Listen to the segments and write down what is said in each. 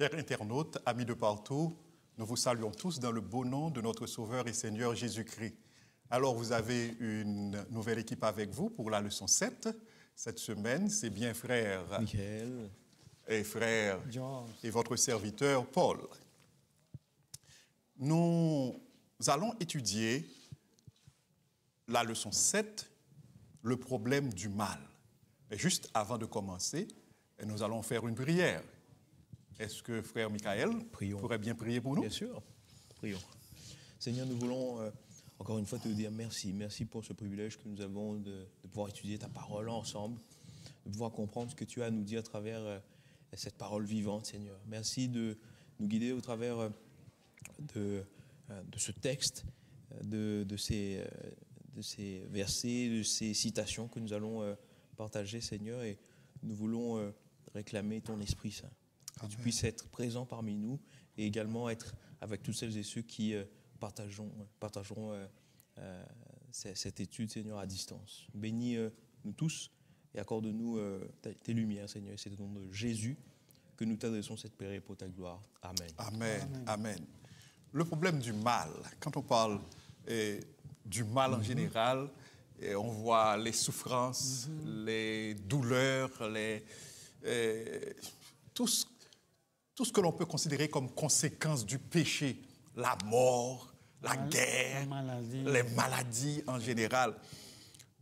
Chers internautes, amis de partout, nous vous saluons tous dans le beau nom de notre Sauveur et Seigneur Jésus-Christ. Alors, vous avez une nouvelle équipe avec vous pour la leçon 7. Cette semaine, c'est bien frère Michael et frère George. et votre serviteur Paul. Nous allons étudier la leçon 7, le problème du mal. Mais juste avant de commencer, nous allons faire une prière. Est-ce que frère Michael pourrait bien prier pour nous? Bien sûr, prions. Seigneur, nous voulons encore une fois te dire merci. Merci pour ce privilège que nous avons de pouvoir étudier ta parole ensemble, de pouvoir comprendre ce que tu as à nous dire à travers cette parole vivante, Seigneur. Merci de nous guider au travers de ce texte, de ces versets, de ces citations que nous allons partager, Seigneur, et nous voulons réclamer ton Esprit Saint. Que tu puisses être présent parmi nous et également être avec toutes celles et ceux qui partageront cette étude, Seigneur, à distance. Bénis nous tous et accorde-nous tes lumières, Seigneur. C'est au nom de Jésus que nous t'adressons cette prière pour ta gloire. Amen. Amen. Amen. Amen. Le problème du mal, quand on parle du mal en général, on voit les souffrances, les douleurs, tout ce que l'on peut considérer comme conséquence du péché, la mort, la guerre, les maladies en général.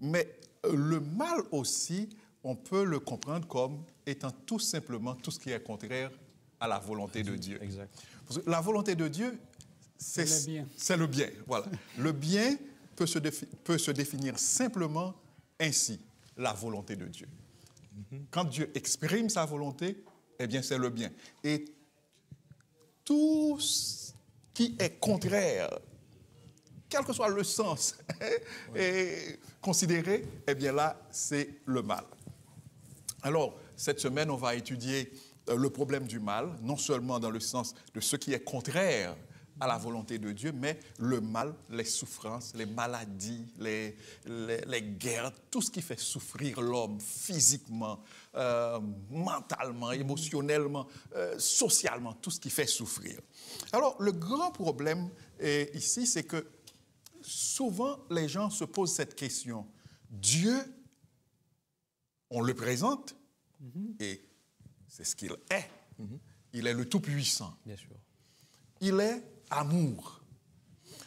Mais le mal aussi, on peut le comprendre comme étant tout simplement tout ce qui est contraire à la volonté de Dieu. Exact. Parce que la volonté de Dieu, c'est le bien. Voilà. Le bien peut se définir simplement ainsi, la volonté de Dieu. Quand Dieu exprime sa volonté, eh bien, c'est le bien. Et tout ce qui est contraire, quel que soit le sens est considéré, eh bien là, c'est le mal. Alors, cette semaine, on va étudier le problème du mal, non seulement dans le sens de ce qui est contraire à la volonté de Dieu, mais le mal, les souffrances, les maladies, les guerres, tout ce qui fait souffrir l'homme physiquement, mentalement, émotionnellement, socialement, tout ce qui fait souffrir. Alors, le grand problème ici, c'est que souvent, les gens se posent cette question. Dieu, on le présente, et c'est ce qu'il est. Il est le Tout-Puissant. Bien sûr. Il est amour.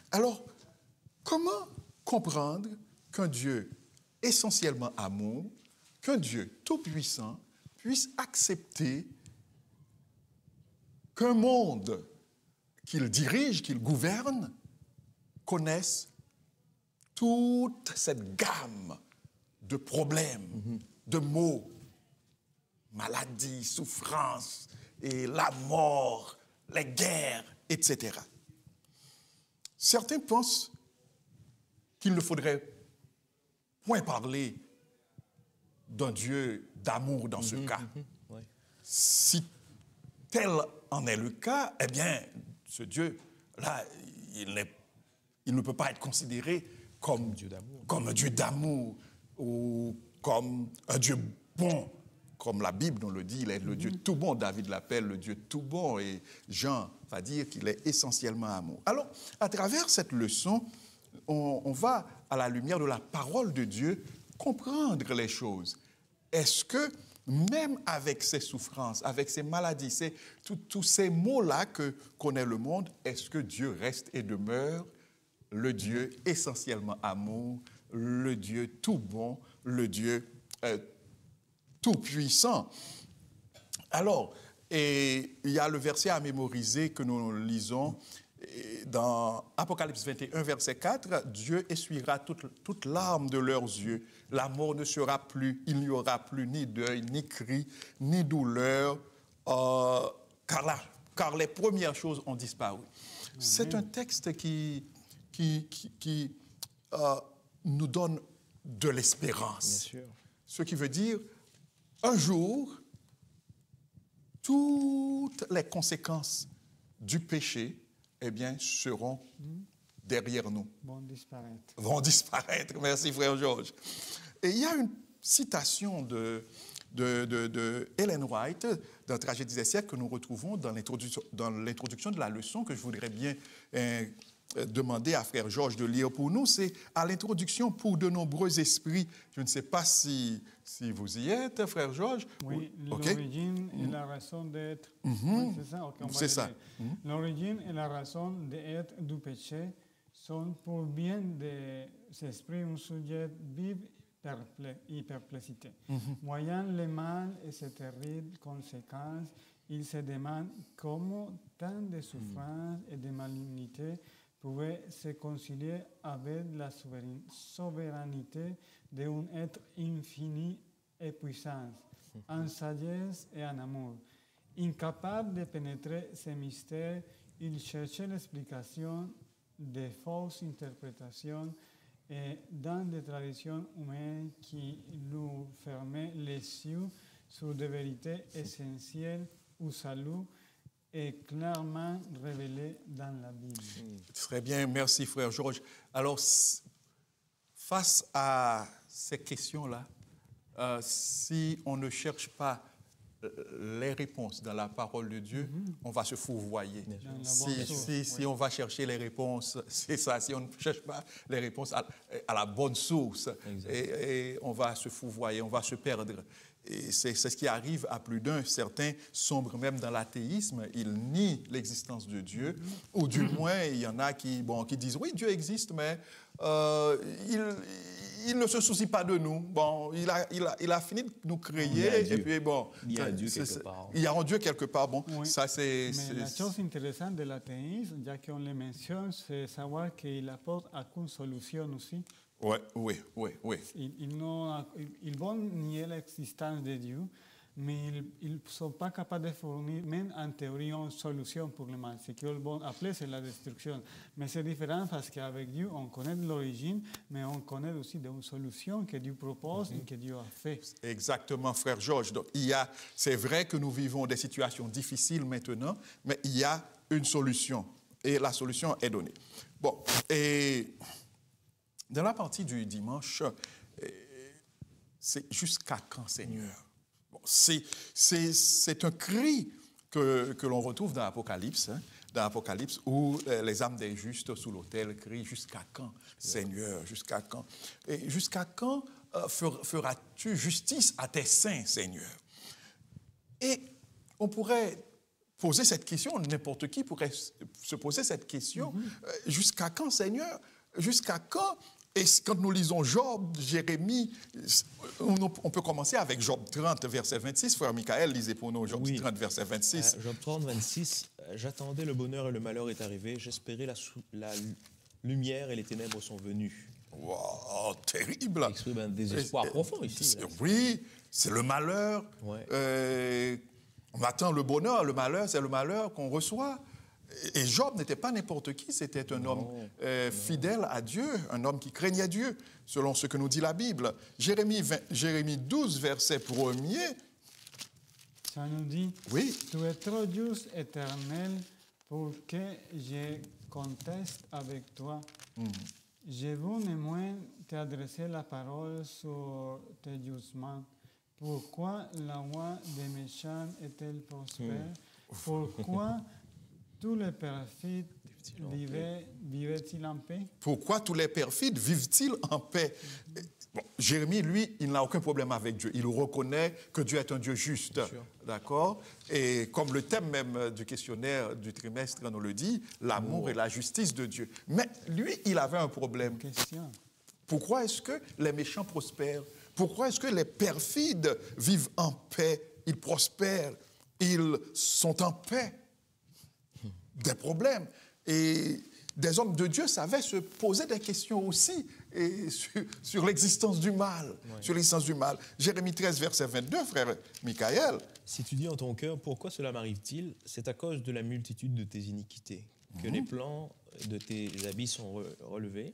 Alors, comment comprendre qu'un Dieu essentiellement amour, qu'un Dieu tout-puissant puisse accepter qu'un monde qu'il dirige, qu'il gouverne, connaisse toute cette gamme de problèmes, de maux, maladies, souffrances, et la mort, les guerres, etc. Certains pensent qu'il ne faudrait point parler d'un Dieu d'amour dans ce cas. Ouais. Si tel en est le cas, eh bien, ce Dieu-là, il ne peut pas être considéré comme un Dieu d'amour ou comme un Dieu bon. Comme la Bible nous le dit, il est le Dieu tout bon. David l'appelle le Dieu tout bon et Jean va dire qu'il est essentiellement amour. Alors, à travers cette leçon, on va, à la lumière de la parole de Dieu, comprendre les choses. Est-ce que, même avec ces souffrances, avec ces maladies, tous ces maux-là que connaît le monde, est-ce que Dieu reste et demeure le Dieu essentiellement amour, le Dieu tout bon, le Dieu tout-puissant? Alors, il y a le verset à mémoriser que nous lisons dans Apocalypse 21, verset 4. Dieu essuiera toute larme de leurs yeux. La mort ne sera plus, il n'y aura plus ni deuil, ni cri, ni douleur, car les premières choses ont disparu. C'est un texte qui nous donne de l'espérance. Bien sûr. Ce qui veut dire, un jour, toutes les conséquences du péché, eh bien, seront derrière nous. Vont disparaître. Merci, frère Georges. Et il y a une citation de de Ellen White, dans Tragédie des siècles, que nous retrouvons dans l'introduction de la leçon que je voudrais bien demander à Frère Georges de lire pour nous. C'est à l'introduction pour de nombreux esprits. Je ne sais pas si vous y êtes, Frère Georges. Oui, okay. L'origine et la raison d'être. Oui, c'est ça? Okay, c'est ça. L'origine et la raison d'être du péché sont pour bien des esprits un sujet vif et perplexité. Voyant le mal et ses terribles conséquences, ils se demandent comment tant de souffrances et de malignité pouvaient se concilier avec la souveraineté d'un être infini et puissant, en sagesse et en amour. Incapable de pénétrer ces mystères, ils cherchaient l'explication des fausses interprétations et dans des traditions humaines qui nous fermaient les yeux sur des vérités essentielles au salut et clairement révélées dans la Bible. Très bien, merci Frère Georges. Alors, face à ces questions-là, si on ne cherche pas les réponses dans la parole de Dieu, on va se fourvoyer. Si on va chercher les réponses, c'est ça, si on ne cherche pas les réponses à la bonne source, et on va se fourvoyer, on va se perdre. Et c'est ce qui arrive à plus d'un. Certains sombrent même dans l'athéisme, ils nient l'existence de Dieu, ou du moins, il y en a qui disent, oui, Dieu existe, mais il ne se soucie pas de nous. Bon, il a fini de nous créer, et puis bon... Il y a un Dieu quelque part. Il y a un Dieu quelque part, bon, oui. Ça c'est... Mais la chose intéressante de l'athéisme, déjà qu'on le mentionne, c'est savoir qu'il apporte aucune solution aussi. Oui. Ils vont nier l'existence de Dieu, mais ils ne sont pas capables de fournir, même en théorie, une solution pour le mal. Ce qu'ils vont appeler, c'est la destruction. Mais c'est différent parce qu'avec Dieu, on connaît l'origine, mais on connaît aussi des solutions que Dieu propose et que Dieu a fait. Exactement, Frère Georges. Donc, c'est vrai que nous vivons des situations difficiles maintenant, mais il y a une solution. Et la solution est donnée. Bon, et... Dans la partie du dimanche, c'est jusqu'à quand, Seigneur? Bon, c'est un cri que l'on retrouve dans l'Apocalypse, où les âmes des justes sous l'autel crient « Jusqu'à quand, Seigneur? Jusqu'à quand? Et jusqu'à quand feras-tu justice à tes saints, Seigneur? » Et on pourrait poser cette question, n'importe qui pourrait se poser cette question. Jusqu'à quand, Seigneur? Jusqu'à quand? Et quand nous lisons Job, Jérémie, on peut commencer avec Job 30, verset 26. Frère Michael, lisez pour nous Job 30, verset 26. Job 30, 26. J'attendais le bonheur et le malheur est arrivé. J'espérais la lumière et les ténèbres sont venues. Wow, terrible. Il exprime un désespoir profond ici. Oui, c'est le malheur. On attend le bonheur. Le malheur, c'est le malheur qu'on reçoit. Et Job n'était pas n'importe qui, c'était un homme fidèle à Dieu, un homme qui craignait Dieu, selon ce que nous dit la Bible. Jérémie 12, verset 1er. Ça nous dit, oui. Tu es trop juste, Éternel, pour que je conteste avec toi. Je veux néanmoins t'adresser la parole sur tes jugements. Pourquoi la voie des méchants est-elle prospère? Pourquoi tous les perfides vivaient-ils en paix? Pourquoi tous les perfides vivent-ils en paix? Bon, Jérémie, lui, il n'a aucun problème avec Dieu. Il reconnaît que Dieu est un Dieu juste. D'accord? Et comme le thème même du questionnaire du trimestre nous le dit, l'amour et la justice de Dieu. Mais lui, il avait un problème. Pourquoi est-ce que les méchants prospèrent? Pourquoi est-ce que les perfides vivent en paix? Ils prospèrent, ils sont en paix. Des problèmes. Et des hommes de Dieu savaient se poser des questions aussi sur l'existence du mal. Sur l'existence du mal. Jérémie 13, verset 22, frère Michael. Si tu dis en ton cœur, pourquoi cela m'arrive-t-il? C'est à cause de la multitude de tes iniquités que les plans de tes habits sont relevés,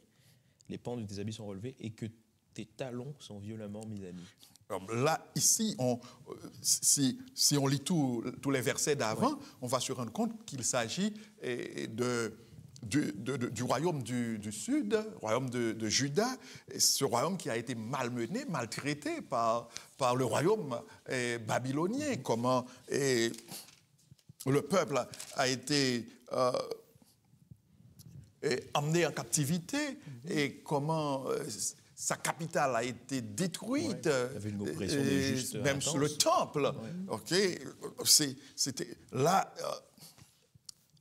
les pans de tes habits sont relevés et que tes talons sont violemment mis à nu. Là, ici, si on lit tous les versets d'avant, on va se rendre compte qu'il s'agit du royaume du Sud, royaume de Juda, ce royaume qui a été malmené, maltraité par le royaume babylonien. Comment le peuple a été emmené en captivité et comment sa capitale a été détruite, il y avait une oppression des justes même sur le temple. Ouais. C'était là.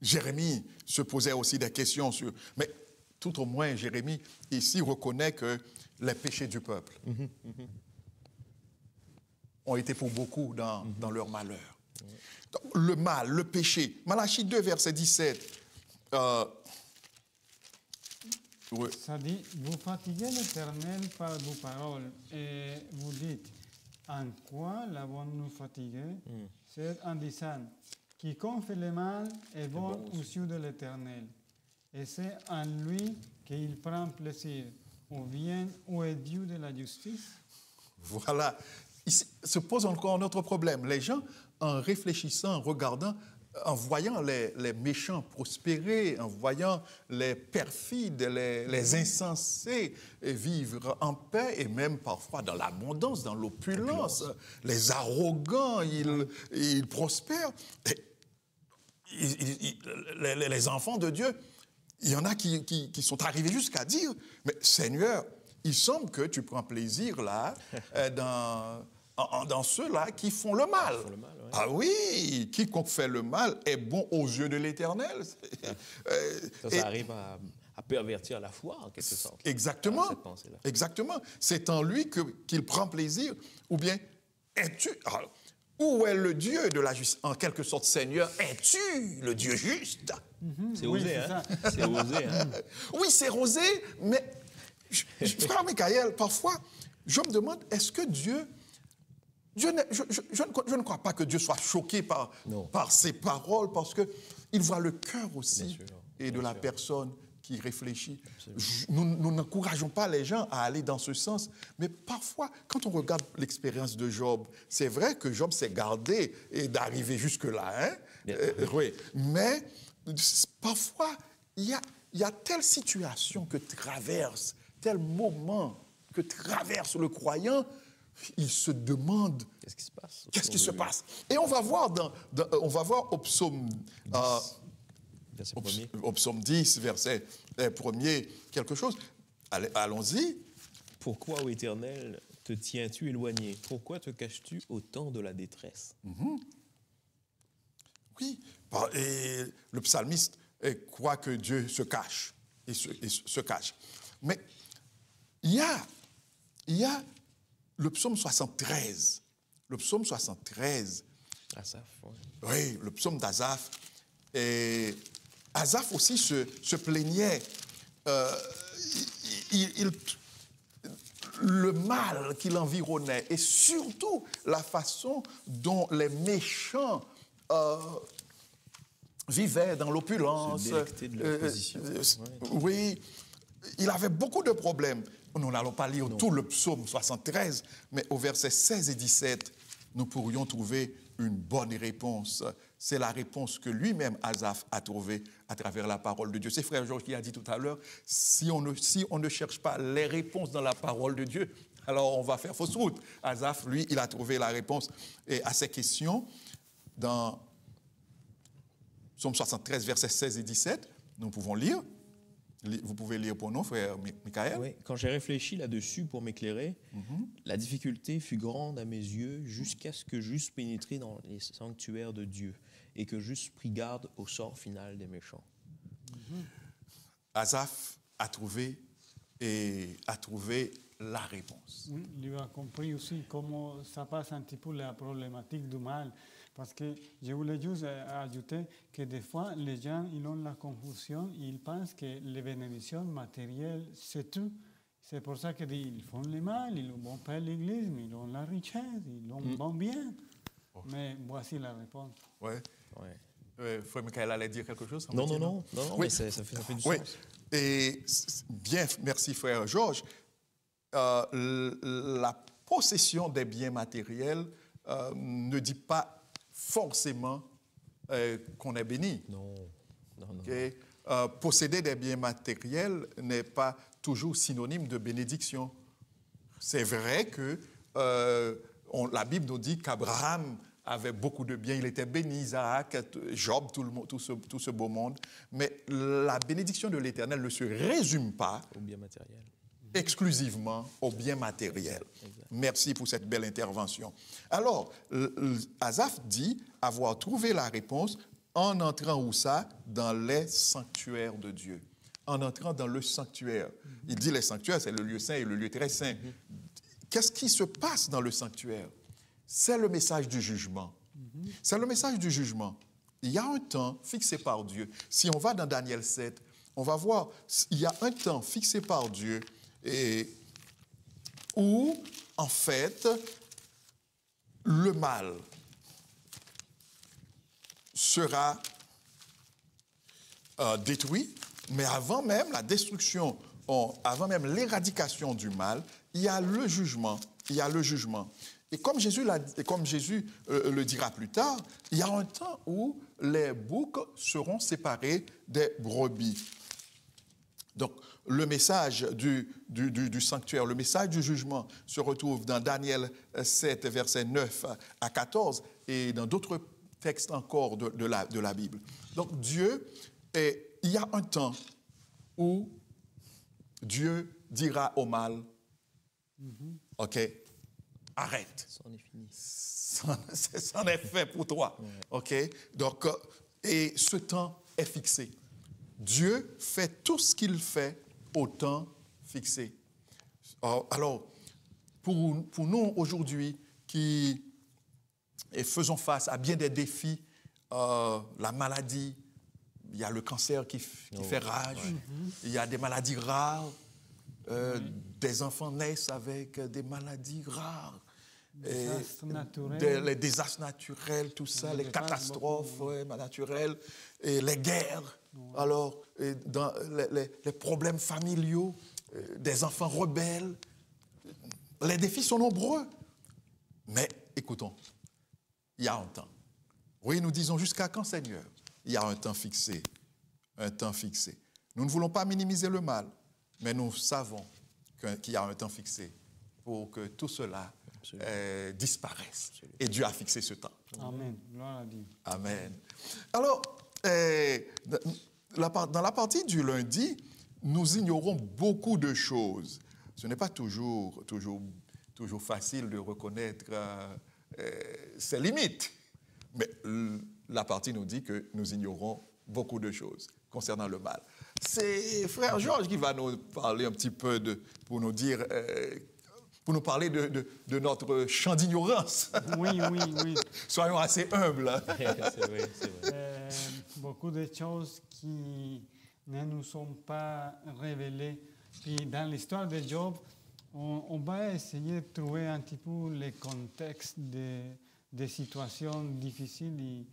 Jérémie se posait aussi des questions sur... Mais tout au moins, Jérémie, ici, reconnaît que les péchés du peuple ont été pour beaucoup dans leur malheur. Donc, le mal, le péché. Malachie 2, verset 17. Ça dit, vous fatiguez l'Éternel par vos paroles et vous dites, en quoi l'avons-nous fatigué? C'est en disant, quiconque fait le mal est bon aux yeux de l'Éternel, et c'est en lui qu'il prend plaisir. Ou bien, où est Dieu de la justice? Voilà. Ici se pose encore un autre problème. Les gens, en réfléchissant, en regardant, en voyant les méchants prospérer, en voyant les perfides, les insensés vivre en paix et même parfois dans l'abondance, dans l'opulence, les arrogants, ils prospèrent. Les enfants de Dieu, il y en a qui sont arrivés jusqu'à dire, mais Seigneur, il semble que tu prends plaisir là dans ceux-là qui font le mal. Ouais. Ah oui, quiconque fait le mal est bon aux yeux de l'Éternel. Ça arrive à pervertir la foi, en quelque sorte. Exactement. Cette pensée-là. Exactement. C'est en lui qu'il prend plaisir. Ou bien, es-tu... Alors, où est le Dieu de la justice? En quelque sorte, Seigneur, es-tu le Dieu juste? C'est osé, hein? C'est osé, hein? Oui, c'est osé, mais... Frère Michael, parfois, je me demande, est-ce que Dieu... je ne crois pas que Dieu soit choqué par ces paroles, parce qu'il voit le cœur aussi de la personne qui réfléchit. Nous n'encourageons pas les gens à aller dans ce sens, mais parfois, quand on regarde l'expérience de Job, c'est vrai que Job s'est gardé d'arriver jusque-là, hein? Oui. Mais parfois, il y a telle situation que traverse, tel moment que traverse le croyant, il se demande qu'est-ce qui se passe. Qu'est-ce qui se passe? Et on va voir au psaume 10, verset 1er, quelque chose. Allons-y. Pourquoi, ô Éternel, te tiens-tu éloigné? Pourquoi te caches-tu au temps de la détresse? Oui, et le psalmiste croit que Dieu se cache. Il se cache. Mais il y a le psaume 73. Le psaume 73. Asaph, oui. Oui, le psaume d'Asaph. Et Asaph aussi se plaignait. Le mal qui l'environnait et surtout la façon dont les méchants vivaient dans l'opulence. Se délecter de leur position. Oui, il avait beaucoup de problèmes. Nous n'allons pas lire tout le psaume 73, mais au verset 16 et 17, nous pourrions trouver une bonne réponse. C'est la réponse que lui-même, Asaph, a trouvée à travers la parole de Dieu. C'est Frère Georges qui a dit tout à l'heure, si on ne cherche pas les réponses dans la parole de Dieu, alors on va faire fausse route. Asaph, lui, il a trouvé la réponse à ces questions dans psaume 73, versets 16 et 17. Nous pouvons lire. Vous pouvez lire pour nous, frère Michael. Oui, quand j'ai réfléchi là-dessus pour m'éclairer, la difficulté fut grande à mes yeux jusqu'à ce que j'eusse pénétré dans les sanctuaires de Dieu et que j'eusse pris garde au sort final des méchants. Asaph a trouvé la réponse. Oui, il a compris aussi comment ça passe un petit peu la problématique du mal. Parce que je voulais juste ajouter que des fois, les gens ils ont la confusion, ils pensent que les bénédictions matérielles, c'est tout. C'est pour ça qu'ils font le mal, ils vont pas à l'église, mais ils ont la richesse, ils vont bien. Mais voici la réponse. Oui. Frère Michael allait dire quelque chose? Non, oui. Mais ça fait du sens. Et bien, merci frère Georges. La possession des biens matériels ne dit pas forcément qu'on est béni. Non. Okay? posséder des biens matériels n'est pas toujours synonyme de bénédiction. C'est vrai que la Bible nous dit qu'Abraham avait beaucoup de biens, il était béni, Isaac, Job, tout ce beau monde. Mais la bénédiction de l'Éternel ne se résume pas Au bien matériel. exclusivement aux biens matériels. Merci pour cette belle intervention. Alors, Asaph dit avoir trouvé la réponse en entrant où ça? Dans les sanctuaires de Dieu. En entrant dans le sanctuaire. Il dit les sanctuaires, c'est le lieu saint et le lieu très saint. Qu'est-ce qui se passe dans le sanctuaire? C'est le message du jugement. C'est le message du jugement. Il y a un temps fixé par Dieu. Si on va dans Daniel 7, on va voir, il y a un temps fixé par Dieu où, en fait, le mal sera détruit, mais avant même la destruction, avant même l'éradication du mal, il y a le jugement. Il y a le jugement. Et comme Jésus le dira plus tard, il y a un temps où les boucs seront séparés des brebis. Donc, le message du sanctuaire, le message du jugement se retrouve dans Daniel 7, versets 9 à 14 et dans d'autres textes encore de la Bible. Donc, il y a un temps où Dieu dira au mal, OK, arrête. C'en est fini. C'en est fait pour toi. Ouais. OK? Donc, et ce temps est fixé. Dieu fait tout ce qu'il fait au temps fixé. Alors, pour nous aujourd'hui qui faisons face à bien des défis, la maladie, il y a le cancer qui fait rage, il y a des maladies rares, des enfants naissent avec des maladies rares. Les désastres naturels, tout ça, les catastrophes naturelles, et les guerres, alors, dans les problèmes familiaux, des enfants rebelles. Les défis sont nombreux. Mais écoutons, il y a un temps. Oui, nous disons jusqu'à quand, Seigneur? Il y a un temps fixé. Un temps fixé. Nous ne voulons pas minimiser le mal, mais nous savons qu'il y a un temps fixé pour que tout cela disparaisse. Absolument. Et Dieu a fixé ce temps. Amen. Gloire à Dieu. Amen. Alors, dans la partie du lundi, nous ignorons beaucoup de choses. Ce n'est pas toujours facile de reconnaître ses limites. Mais la partie nous dit que nous ignorons beaucoup de choses concernant le mal. C'est frère Georges qui va nous parler un petit peu pour nous parler de notre champ d'ignorance. Oui. Soyons assez humbles. C'est vrai. Beaucoup de choses qui ne nous sont pas révélées. Puis dans l'histoire de Job, on va essayer de trouver un petit peu le contexte des situations difficiles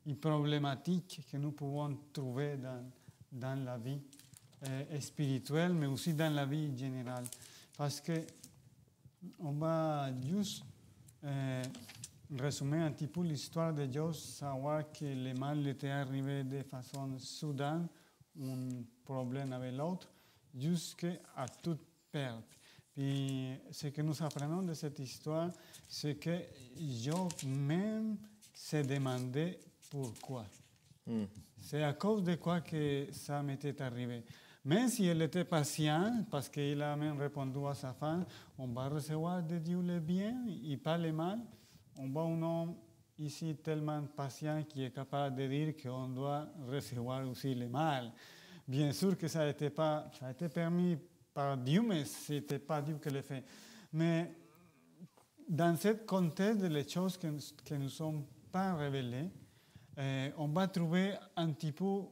et problématiques que nous pouvons trouver dans la vie spirituelle, mais aussi dans la vie générale. Parce que on va juste résumer un petit peu l'histoire de Job, savoir que le mal était arrivé de façon soudaine, un problème avec l'autre, jusqu'à toute perte. Puis ce que nous apprenons de cette histoire, c'est que Job même s'est demandé pourquoi. C'est à cause de quoi que ça m'était arrivé. Même si elle était patient, parce qu'il a même répondu à sa femme, on va recevoir de Dieu le bien et pas le mal. On voit un homme ici tellement patient qui est capable de dire qu'on doit recevoir aussi le mal. Bien sûr que ça a été permis par Dieu, mais ce n'était pas Dieu qui le fait. Mais dans ce contexte, les choses qui ne sont pas révélées, on va trouver un petit peu,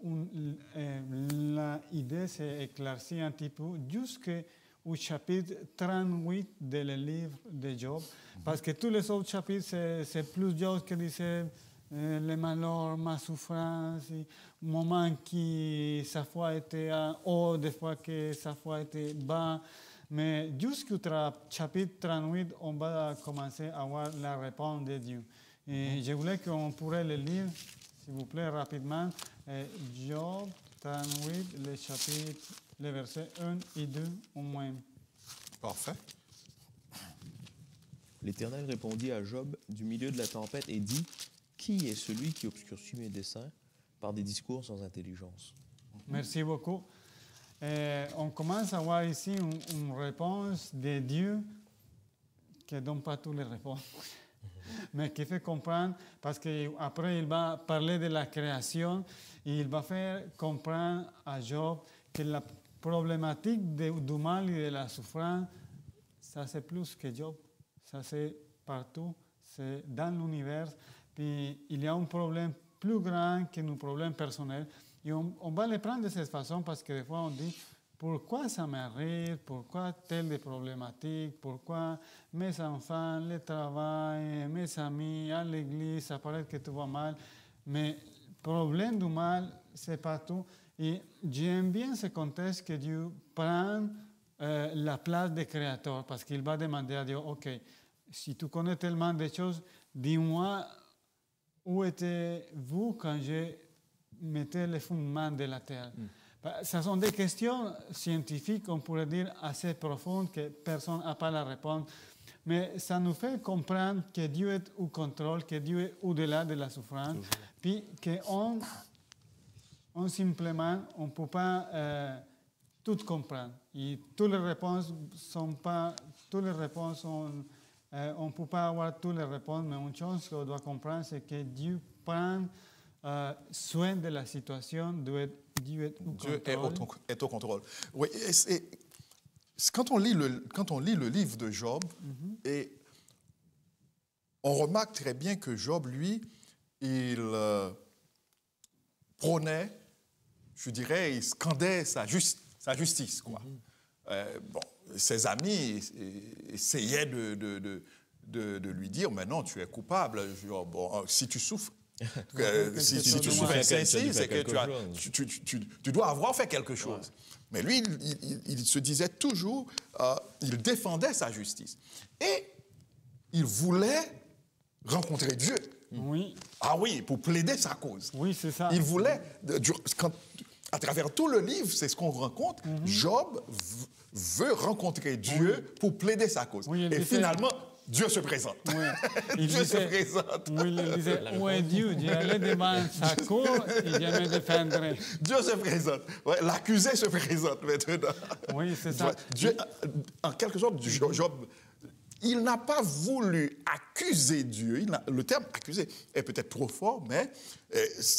l'idée s'est éclaircie un petit peu jusqu'au chapitre 38 du livre de Job. Parce que tous les autres chapitres, c'est plus Job qui disait les malheurs, ma souffrance, moments qui sa foi était haut, des fois que sa foi était bas. Mais jusqu'au chapitre 38, on va commencer à voir la réponse de Dieu. Et je voulais qu'on pourrait le lire, s'il vous plaît, rapidement. Job 38, les versets 1 et 2 au moins. Parfait. L'Éternel répondit à Job du milieu de la tempête et dit, « Qui est celui qui obscurcit mes desseins par des discours sans intelligence? » Merci beaucoup. On commence à voir ici une réponse de Dieu qui ne donne pas toutes les réponses, mais qui fait comprendre, parce qu'après il va parler de la création, et il va faire comprendre à Job que la problématique du mal et de la souffrance, ça c'est plus que Job, ça c'est partout, c'est dans l'univers, puis il y a un problème plus grand que nos problèmes personnels. Et on va les prendre de cette façon parce que des fois on dit pourquoi ça m'arrive, pourquoi telle des problématiques, pourquoi mes enfants, le travail, mes amis, à l'église, ça paraît que tout va mal. Mais le problème du mal, c'est partout. Et j'aime bien ce contexte que Dieu prend la place de créateur parce qu'il va demander à Dieu, OK, si tu connais tellement de choses, dis-moi où étiez-vous quand j'ai mettait les fondements de la terre. Ce sont des questions scientifiques, on pourrait dire, assez profondes que personne n'a pas la réponse. Mais ça nous fait comprendre que Dieu est au contrôle, que Dieu est au-delà de la souffrance, puis qu'on simplement, on ne peut pas tout comprendre. Et toutes les réponses sont pas, toutes les réponses sont, on ne peut pas avoir toutes les réponses, mais une chose qu'on doit comprendre, c'est que Dieu prend soin de la situation, Dieu est au contrôle. Oui, quand on lit le livre de Job, et on remarque très bien que Job, lui, il prônait, je dirais, il scandait sa justice, quoi. Bon, ses amis essayaient de lui dire, mais non, tu es coupable. Bon, si tu souffres, si tu souffres ainsi, c'est que tu dois avoir fait quelque chose. Mais lui, il se disait toujours, il défendait sa justice. Et il voulait rencontrer Dieu. Oui. Ah oui, pour plaider sa cause. Oui, c'est ça. Il voulait, à travers tout le livre, c'est ce qu'on rencontre, Job veut rencontrer Dieu pour plaider sa cause. Oui, et finalement, Dieu se présente. Oui. Dieu se présente. Oui, il disait, où est Dieu? Dieu allait devant sa cour et je me défendrai. Dieu se présente. Ouais, l'accusé se présente maintenant. Oui, c'est ça. Dieu, en quelque sorte, Job, il n'a pas voulu accuser Dieu. Le terme accuser est peut-être trop fort, mais...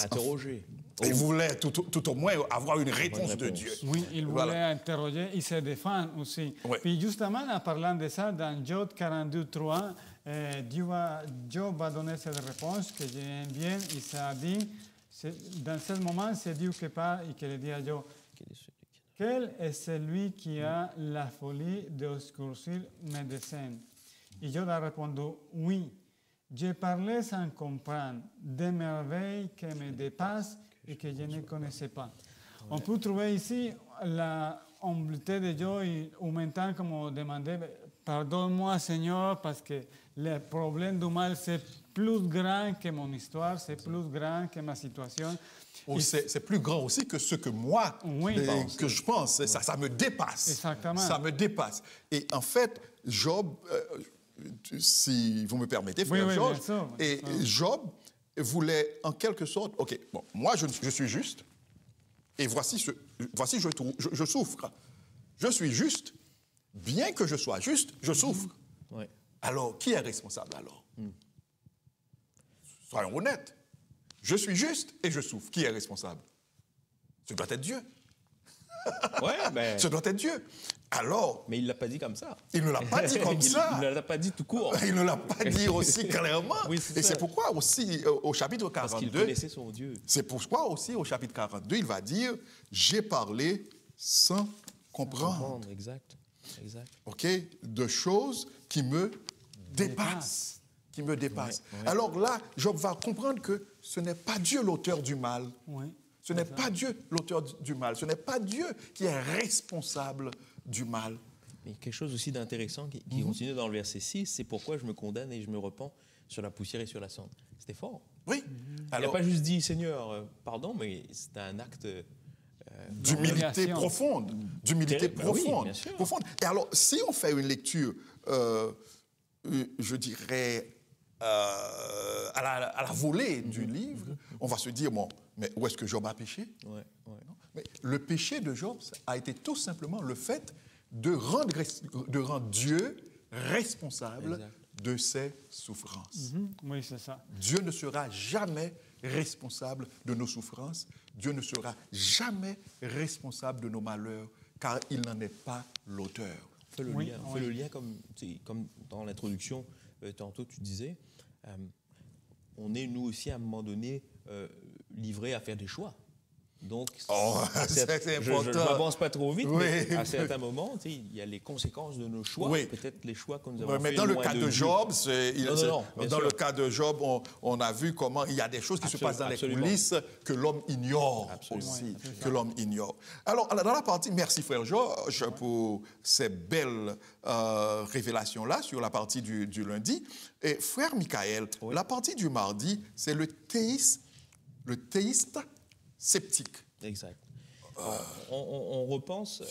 interroger. Il voulait tout au moins avoir une réponse de Dieu. Oui, il voulait interroger et se défendre aussi. Oui. Puis justement, en parlant de ça, dans Job 42, 3, Job va donner cette réponse que j'aime bien. Il s'est dit, dans ce moment, c'est Dieu qui parle et qui le dit à Job, quel est celui qui a la folie d'obscurcir mes desseins? Et Job a répondu, oui, j'ai parlé sans comprendre, des merveilles qui me dépassent et que je ne connaissais pas. On peut trouver ici la humilité de Job ou maintenant comme demander, pardonne-moi Seigneur parce que le problème du mal c'est plus grand que mon histoire, c'est plus grand que ma situation. C'est plus grand aussi que ce que moi, que je pense. Ça me dépasse. Exactement. Ça me dépasse. Et en fait, Job, si vous me permettez, frère Georges, et Job voulait en quelque sorte, OK, bon, moi je suis juste, et voici je souffre. Je suis juste, bien que je sois juste, je souffre. Ouais. Alors, qui est responsable alors? Soyons honnêtes. Je suis juste et je souffre. Qui est responsable? Ce doit être Dieu. Ce doit être Dieu. Alors... Mais il ne l'a pas dit comme ça. Il ne l'a pas dit comme ça. Il ne l'a pas dit tout court. Il ne l'a pas dit aussi clairement. Oui, et c'est pourquoi aussi, au chapitre 42... Parce qu'il connaissait son Dieu. C'est pourquoi aussi, au chapitre 42, il va dire « J'ai parlé sans comprendre. » Exact. OK? De choses qui me dépassent. Qui me dépassent. Ouais. Alors là, Job va comprendre que ce n'est pas Dieu l'auteur du mal. Oui. Ce n'est pas Dieu l'auteur du mal. Ce n'est pas Dieu qui est responsable du mal. Mais quelque chose aussi d'intéressant qui continue dans le verset 6, c'est pourquoi je me condamne et je me repens sur la poussière et sur la cendre. C'était fort. Oui. Il n'a pas juste dit, Seigneur, pardon, mais c'était un acte d'humilité profonde. D'humilité profonde, oui, profonde. Et alors, si on fait une lecture, je dirais, à la volée du livre, on va se dire, bon, mais où est-ce que Job a péché? Ouais. Mais le péché de Job a été tout simplement le fait de rendre Dieu responsable de ses souffrances. Oui, c'est ça. Dieu ne sera jamais responsable de nos souffrances. Dieu ne sera jamais responsable de nos malheurs, car il n'en est pas l'auteur. On fait le lien comme dans l'introduction, tantôt tu disais, on est nous aussi à un moment donné livrés à faire des choix. Donc, c'est important. Je n'avance pas trop vite, oui. Mais à certains moments, il y a les conséquences de nos choix, peut-être les choix que nous avons mais fait dans le loin cas de Job, le cas de Job, on a vu comment il y a des choses qui se passent dans les coulisses que l'homme ignore aussi, que l'homme ignore. Alors, dans la partie, merci frère Georges pour ces belles révélations-là sur la partie du lundi. Et frère Michael, la partie du mardi, c'est le théiste sceptique. Exact. On repasse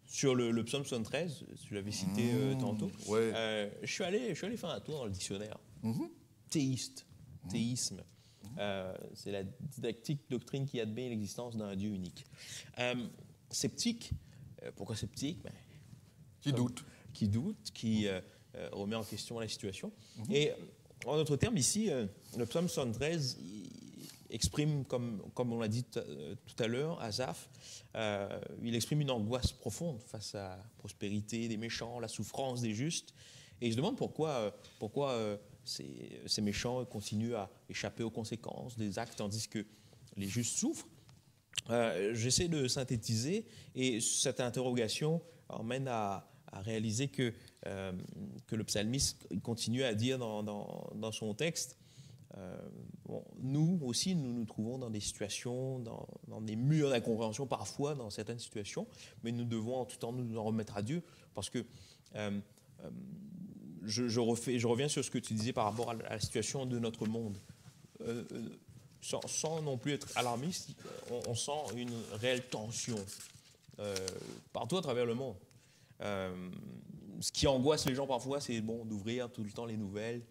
sur le psaume 73, tu l'avais cité tantôt. Ouais. Je suis allé faire un tour dans le dictionnaire. Théisme. C'est la didactique doctrine qui admet l'existence d'un Dieu unique. Sceptique, pourquoi sceptique? Qui doute. Qui remet en question la situation. Et en d'autres termes, ici, le psaume 73 exprime, comme on l'a dit tout à l'heure, Asaph, il exprime une angoisse profonde face à la prospérité des méchants, la souffrance des justes. Et il se demande pourquoi ces méchants continuent à échapper aux conséquences des actes, tandis que les justes souffrent. J'essaie de synthétiser, et cette interrogation emmène à réaliser que le psalmiste continue à dire dans son texte, nous aussi, nous nous trouvons dans des situations, dans des murs d'incompréhension parfois, dans certaines situations, mais nous devons en tout temps nous en remettre à Dieu, parce que je reviens sur ce que tu disais par rapport à la situation de notre monde. Sans non plus être alarmiste, on sent une réelle tension partout à travers le monde. Ce qui angoisse les gens parfois, c'est d'ouvrir tout le temps les nouvelles,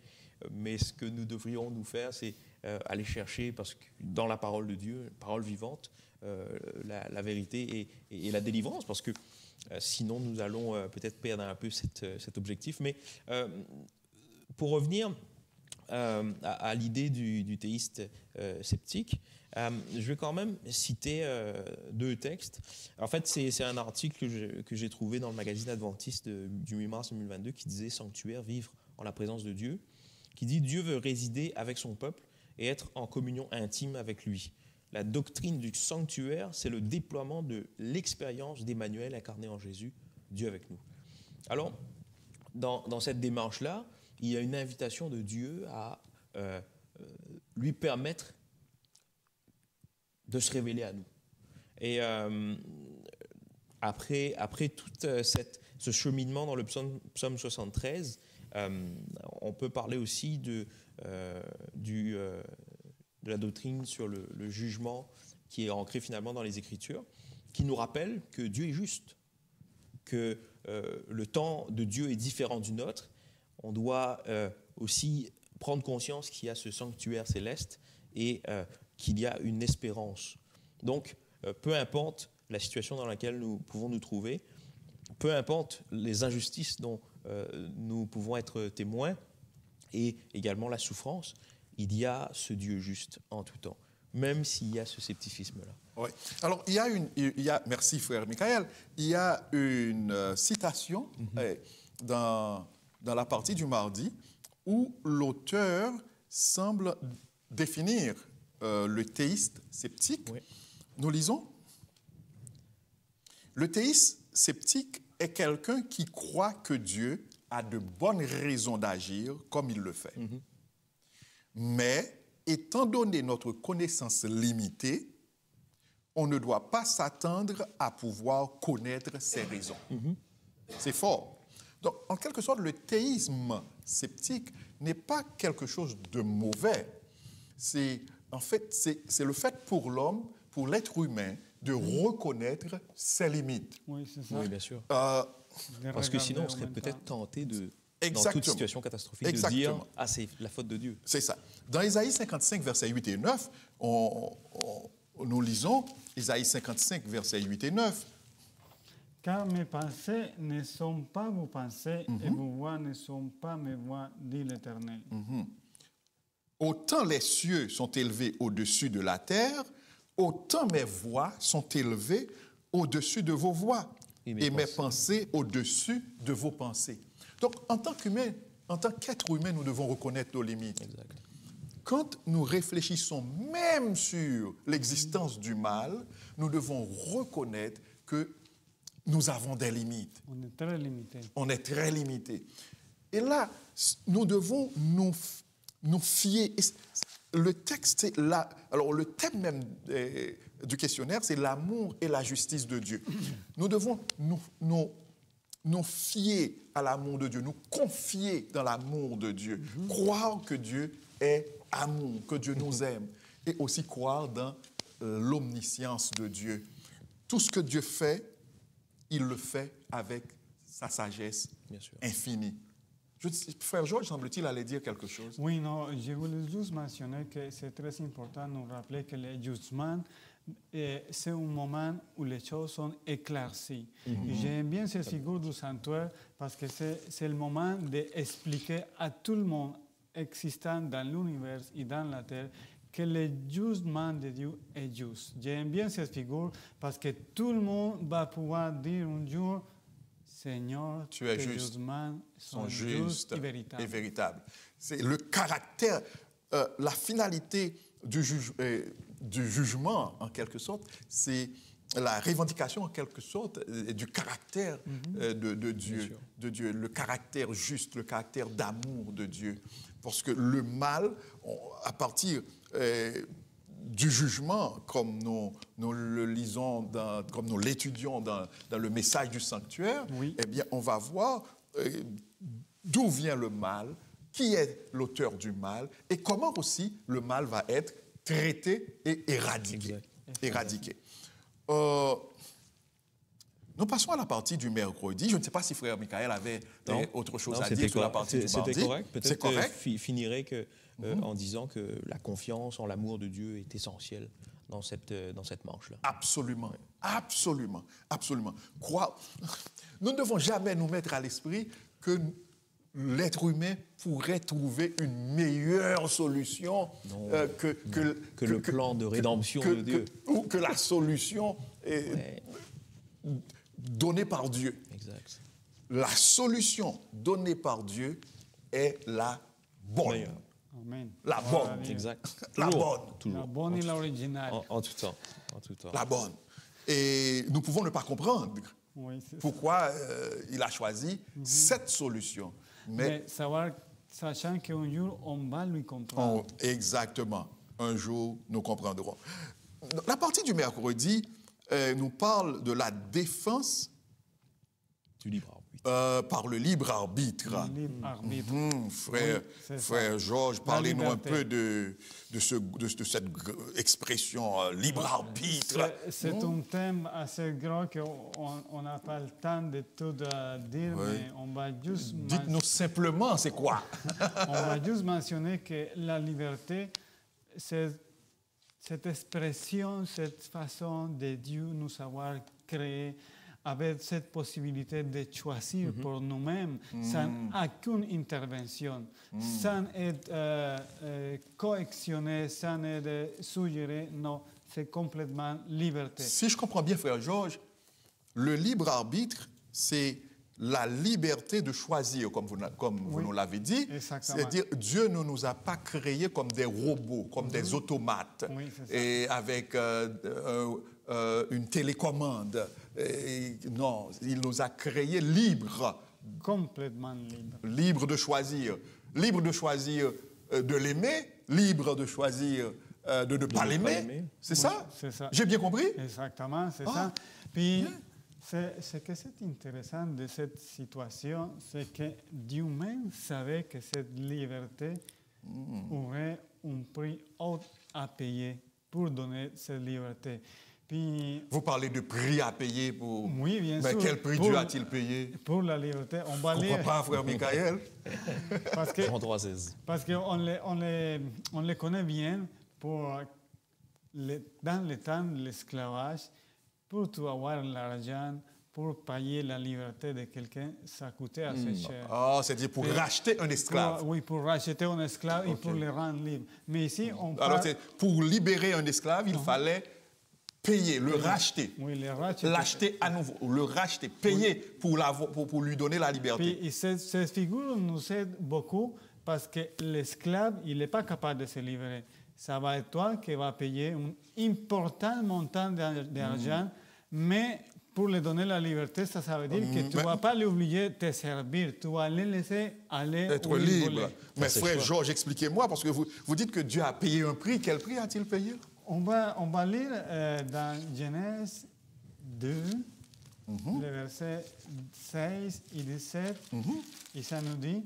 mais ce que nous devrions nous faire, c'est aller chercher, parce que dans la parole de Dieu, parole vivante, la vérité et la délivrance, parce que sinon nous allons peut-être perdre un peu cet objectif. Mais pour revenir à l'idée du théiste sceptique, je vais quand même citer deux textes. En fait, c'est un article que j'ai trouvé dans le magazine Adventiste du 8 mars 2022 qui disait « Sanctuaire, vivre en la présence de Dieu », qui dit « Dieu veut résider avec son peuple et être en communion intime avec lui. La doctrine du sanctuaire, c'est le déploiement de l'expérience d'Emmanuel incarné en Jésus, Dieu avec nous. » Alors, dans cette démarche-là, il y a une invitation de Dieu à lui permettre de se révéler à nous. Et après tout ce cheminement dans le psaume 73, on peut parler aussi de la doctrine sur le jugement qui est ancrée finalement dans les Écritures, qui nous rappelle que Dieu est juste, que le temps de Dieu est différent du nôtre. On doit aussi prendre conscience qu'il y a ce sanctuaire céleste et qu'il y a une espérance. Donc, peu importe la situation dans laquelle nous pouvons nous trouver, peu importe les injustices dont nous pouvons être témoins, et également la souffrance, il y a ce Dieu juste en tout temps, même s'il y a ce scepticisme-là. Oui. Alors, merci frère Michael, il y a une citation dans la partie du mardi où l'auteur semble définir le théiste sceptique. Oui. Nous lisons. Le théiste sceptique est quelqu'un qui croit que Dieu a de bonnes raisons d'agir comme il le fait. Mais, étant donné notre connaissance limitée, on ne doit pas s'attendre à pouvoir connaître ses raisons. C'est fort. Donc, en quelque sorte, le théisme sceptique n'est pas quelque chose de mauvais. C'est en fait, c'est le fait pour l'homme, pour l'être humain, de reconnaître ses limites. Oui, c'est ça. Oui, bien sûr. Euh, Parce que sinon, on serait peut-être tenté de, dans toute Exactement. situation catastrophique, de Exactement. dire « Ah, c'est la faute de Dieu ». C'est ça. Dans Isaïe 55, versets 8 et 9, nous lisons Isaïe 55, versets 8 et 9. Car mes pensées ne sont pas vos pensées et vos voix ne sont pas mes voix, dit l'Éternel. Autant les cieux sont élevés au-dessus de la terre, autant mes voix sont élevées au-dessus de vos voix et mes pensées au-dessus de vos pensées. Donc, en tant qu'humain, en tant qu'être humain, nous devons reconnaître nos limites. Exact. Quand nous réfléchissons même sur l'existence du mal, nous devons reconnaître que nous avons des limites. On est très limité. On est très limité. Et là, nous devons nous fier. Et le texte, c'est là. Alors, le thème même du questionnaire, c'est l'amour et la justice de Dieu. Nous devons nous fier à l'amour de Dieu, nous confier dans l'amour de Dieu, croire que Dieu est amour, que Dieu nous aime, et aussi croire dans l'omniscience de Dieu. Tout ce que Dieu fait, il le fait avec sa sagesse infinie. Frère Georges, semble-t-il, allait dire quelque chose. Oui, non, je voulais juste mentionner que c'est très important de nous rappeler que le jugement, c'est un moment où les choses sont éclaircies. J'aime bien cette figure du sanctuaire parce que c'est le moment d'expliquer à tout le monde existant dans l'univers et dans la terre que le jugement de Dieu est juste. J'aime bien cette figure parce que tout le monde va pouvoir dire un jour, Seigneur, tes jugements sont justes et véritables. C'est le caractère, la finalité du jugement, en quelque sorte, c'est la revendication, en quelque sorte, du caractère de Dieu, le caractère juste, le caractère d'amour de Dieu. Parce que le mal, à partir du jugement, comme nous le lisons, comme nous l'étudions dans le message du sanctuaire, eh bien, on va voir d'où vient le mal, qui est l'auteur du mal, et comment aussi le mal va être traité et éradiqué. Nous passons à la partie du mercredi. Je ne sais pas si frère Michael avait autre chose à dire sur la partie du mardi. C'était correct. Peut-être finirait en disant que la confiance en l'amour de Dieu est essentielle dans cette manche-là. Absolument, oui. Absolument, absolument. Nous ne devons jamais nous mettre à l'esprit que l'être humain pourrait trouver une meilleure solution que le plan de rédemption de Dieu. Ou que la solution donnée par Dieu. Exact. La solution donnée par Dieu est la bonne. Amen. La bonne. Exact. La bonne. Toujours. La bonne et l'originale. En tout temps. La bonne. Et nous pouvons ne pas comprendre pourquoi il a choisi cette solution. Mais sachant qu'un jour, on va lui comprendre. Exactement. Un jour, nous comprendrons. La partie du mercredi nous parle de la défense du libre arbitre. Par le libre arbitre. Le libre arbitre. Frère Georges, parlez-nous un peu de cette expression libre arbitre. C'est un thème assez grand qu'on n'a pas le temps de tout dire, mais on va juste... Dites-nous simplement, c'est quoi? On va juste mentionner que la liberté, c'est cette expression, cette façon de Dieu nous avoir créés, avec cette possibilité de choisir pour nous-mêmes sans aucune intervention, sans être coactionné, sans être suggéré. Non, c'est complètement liberté. Si je comprends bien, frère Georges, le libre arbitre, c'est la liberté de choisir, comme vous nous l'avez dit. C'est-à-dire, Dieu ne nous a pas créés comme des robots, comme des automates, et avec une télécommande. Non, il nous a créés libres. Complètement libres. Libres de choisir. Libres de choisir de l'aimer, libres de choisir de ne pas l'aimer. C'est ça? C'est ça. J'ai bien compris? Exactement, c'est ça. Puis, ce que c'est intéressant de cette situation, c'est que Dieu même savait que cette liberté aurait un prix haut à payer pour donner cette liberté. Puis, Vous parlez de prix à payer pour... oui, bien Mais sûr. quel prix Dieu a-t-il payé? Pour la liberté, on va Je ne lire. comprends pas, frère Michael. Parce que, 33,16. parce qu'on on les connaît bien dans le temps de l'esclavage, pour tout avoir l'argent, pour payer la liberté de quelqu'un, ça coûtait assez cher. Ah, c'est-à-dire pour racheter un esclave. Oui, pour racheter un esclave et pour le rendre libre. Mais ici, on Alors, parle... pour libérer un esclave, il fallait payer, le racheter. Oui, le racheter. L'acheter à nouveau, le racheter, payer pour lui donner la liberté. Puis cette figure nous aide beaucoup parce que l'esclave, il n'est pas capable de se libérer. Ça va être toi qui vas payer un important montant d'argent, mais pour lui donner la liberté, ça veut dire que tu ne vas pas l'obliger de te servir, tu vas le laisser aller Être où il libre. voulait. Mais frère Georges, expliquez-moi, parce que vous dites que Dieu a payé un prix. Quel prix a-t-il payé? On va lire dans Genèse 2, les versets 16 et 17, et ça nous dit,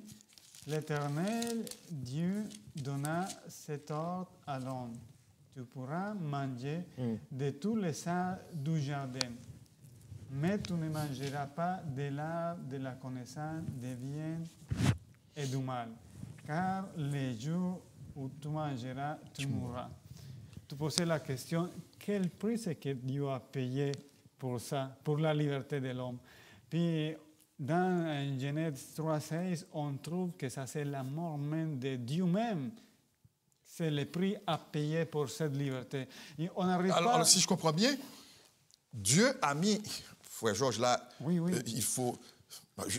l'Éternel Dieu donna cet ordre à l'homme. Tu pourras manger de tous les arbres du jardin, mais tu ne mangeras pas de l'arbre de la connaissance du bien et du mal, car les jours où tu mangeras, tu mourras. Tu posais la question, quel prix c'est que Dieu a payé pour ça, pour la liberté de l'homme? Puis, dans Genèse 3,16, on trouve que ça c'est la mort même de Dieu même. C'est le prix à payer pour cette liberté. Et on n'arrive pas... Alors, si je comprends bien, Dieu a mis... Frère Georges, là, Oui. il faut...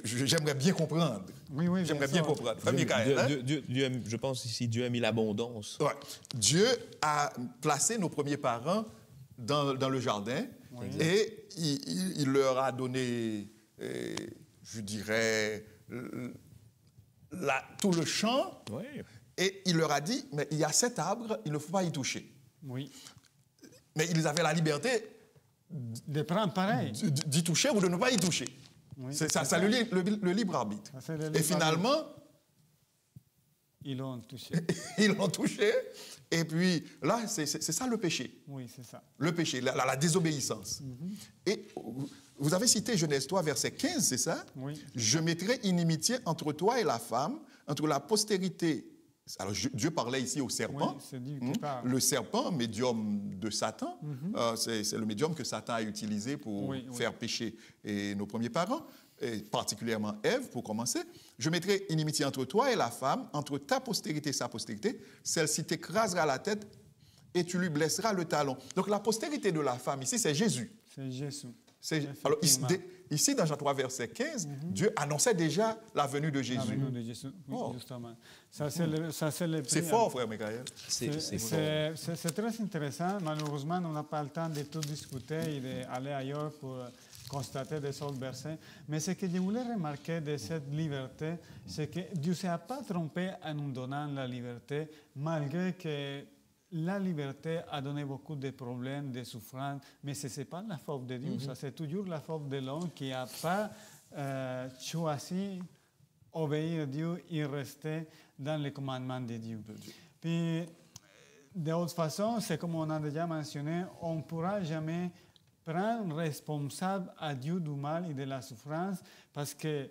J'aimerais bien comprendre. Oui, J'aimerais bien comprendre. Frère Michael, Je pense ici, Dieu a mis l'abondance. ouais. Dieu a placé nos premiers parents dans le jardin et il leur a donné, je dirais, tout le champ. Oui. Et il leur a dit, mais il y a cet arbre, il ne faut pas y toucher. Oui. Mais ils avaient la liberté De prendre pareil. d'y toucher ou de ne pas y toucher. Oui, C'est ça, le libre arbitre. Ça, c'est le Et libre finalement, Ils l'ont touché. ils l'ont touché. Et puis là, c'est ça le péché. Oui, c'est ça. Le péché, la désobéissance. Et vous avez cité Genèse 3, verset 15, c'est ça? Oui. Je mettrai inimitié entre toi et la femme, entre la postérité. Alors, Dieu parlait ici au serpent. Oui, c'est Dieu qui parle. Le serpent, médium de Satan, c'est le médium que Satan a utilisé pour faire pécher nos premiers parents, et particulièrement Ève, pour commencer. Je mettrai inimitié entre toi et la femme, entre ta postérité et sa postérité. Celle-ci t'écrasera la tête et tu lui blesseras le talon. Donc, la postérité de la femme, ici, c'est Jésus. C'est Jésus. Alors, ici, dans Jean 3, verset 15, Dieu annonçait déjà la venue de Jésus. La venue de Jésus, oui, justement. Ça, c'est le prix. C'est fort, frère Michael. C'est très intéressant. Malheureusement, on n'a pas le temps de tout discuter et d'aller ailleurs pour constater des autres versets. Mais ce que je voulais remarquer de cette liberté, c'est que Dieu ne s'est pas trompé en nous donnant la liberté, malgré que la liberté a donné beaucoup de problèmes, de souffrances, mais ce n'est pas la faute de Dieu, ça c'est toujours la faute de l'homme qui n'a pas choisi obéir à Dieu et rester dans les commandements de Dieu. Puis, d'autre façon, c'est comme on a déjà mentionné, on ne pourra jamais prendre responsable à Dieu du mal et de la souffrance parce que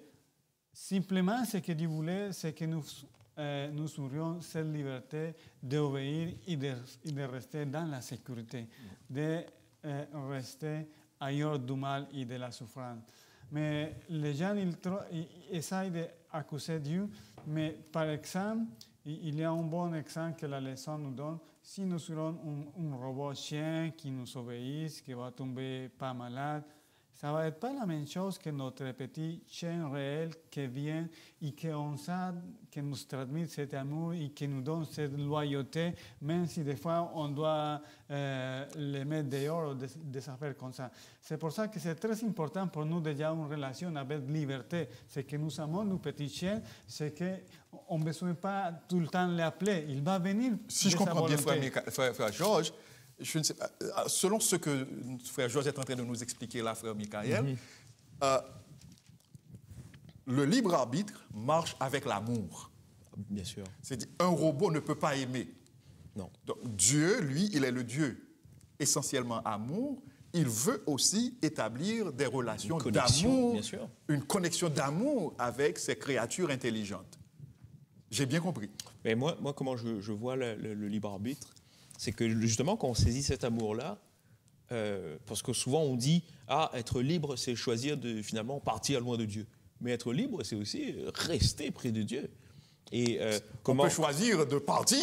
simplement ce que Dieu voulait, c'est que nous aurions cette liberté d'obéir et de rester dans la sécurité, de rester ailleurs du mal et de la souffrance. Mais les gens ils essayent d'accuser Dieu, mais par exemple, il y a un bon exemple que la leçon nous donne. Si nous serons un robot chien qui nous obéisse, qui va tomber pas malade, ça va être pas la même chose que notre petit chien réel qui vient et qui nous transmet cet amour et qui nous donne cette loyauté, même si des fois on doit les mettre dehors ou des affaires comme ça. C'est pour ça que c'est très important pour nous déjà une relation avec liberté. C'est que nous aimons nos petits chiens, c'est qu'on ne besoin pas tout le temps l'appeler. Il va venir. Si je comprends bien, frère Georges, je ne sais pas, selon ce que frère Georges est en train de nous expliquer là, frère Michael, le libre arbitre marche avec l'amour. Bien sûr. C'est-à-dire, un robot ne peut pas aimer. Non. Donc, Dieu, lui, il est le Dieu essentiellement amour. Il veut aussi établir des relations d'amour, bien sûr. une connexion d'amour avec ces créatures intelligentes. J'ai bien compris. Mais moi comment je vois le libre arbitre, c'est que justement, quand on saisit cet amour-là, parce que souvent on dit « Ah, être libre, c'est choisir de finalement partir loin de Dieu. » Mais être libre, c'est aussi rester près de Dieu. Et, on peut choisir de partir,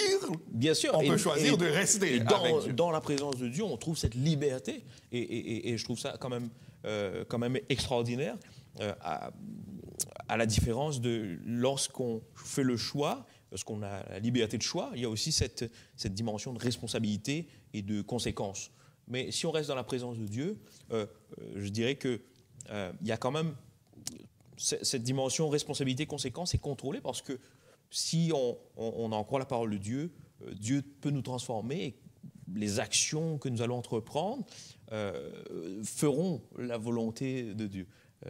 bien sûr, on peut choisir de rester avec Dieu. Dans la présence de Dieu, on trouve cette liberté, et je trouve ça quand même extraordinaire, à la différence de lorsqu'on fait le choix, lorsqu'on a la liberté de choix, il y a aussi cette dimension de responsabilité et de conséquence. Mais si on reste dans la présence de Dieu, je dirais qu'il y a quand même cette dimension responsabilité-conséquence est contrôlée, parce que si on en croit la parole de Dieu, Dieu peut nous transformer, et les actions que nous allons entreprendre feront la volonté de Dieu,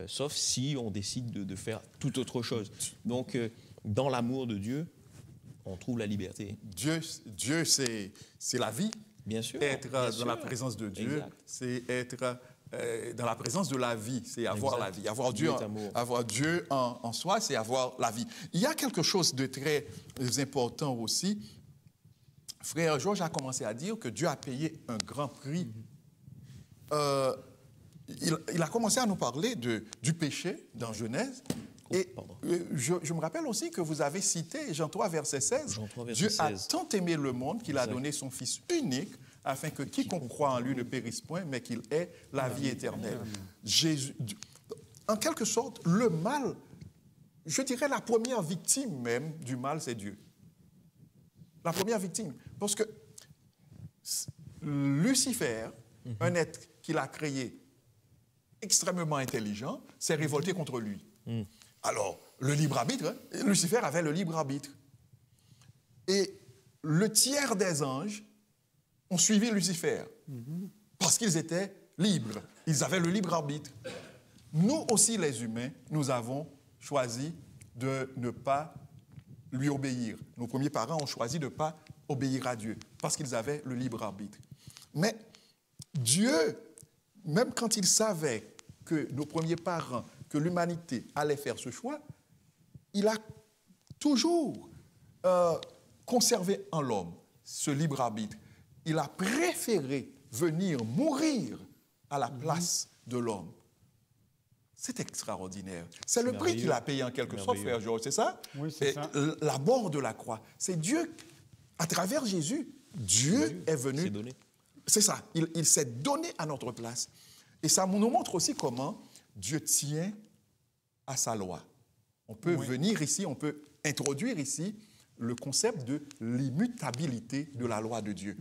sauf si on décide de faire toute autre chose. Donc, dans l'amour de Dieu, on trouve la liberté. Dieu c'est la vie. Bien sûr. Être dans la présence de Dieu, c'est être dans la présence de la vie, c'est avoir la vie. Avoir Dieu en soi, c'est avoir la vie. Il y a quelque chose de très important aussi. Frère Georges a commencé à dire que Dieu a payé un grand prix. Il a commencé à nous parler du péché dans Genèse. Et je me rappelle aussi que vous avez cité Jean 3, verset 16. Dieu a tant aimé le monde qu'il a donné son Fils unique, afin que quiconque croit en lui ne périsse point, mais qu'il ait la vie éternelle. Jésus, en quelque sorte, le mal, je dirais la première victime même du mal, c'est Dieu. La première victime. Parce que Lucifer, un être qu'il a créé extrêmement intelligent, s'est révolté contre lui. Alors, le libre arbitre, Lucifer avait le libre arbitre. Et le tiers des anges ont suivi Lucifer parce qu'ils étaient libres. Ils avaient le libre arbitre. Nous aussi, les humains, nous avons choisi de ne pas lui obéir. Nos premiers parents ont choisi de ne pas obéir à Dieu parce qu'ils avaient le libre arbitre. Mais Dieu, même quand il savait que nos premiers parents, que l'humanité allait faire ce choix, il a toujours conservé en l'homme ce libre arbitre. Il a préféré venir mourir à la place de l'homme. C'est extraordinaire. C'est le prix qu'il a payé en quelque sorte, frère Georges, c'est ça? Oui, c'est ça. La mort de la croix. C'est Dieu, à travers Jésus, Dieu est venu. C'est ça, il s'est donné à notre place. Et ça nous montre aussi comment Dieu tient à sa loi. On peut venir ici, on peut introduire ici le concept de l'immutabilité de la loi de Dieu.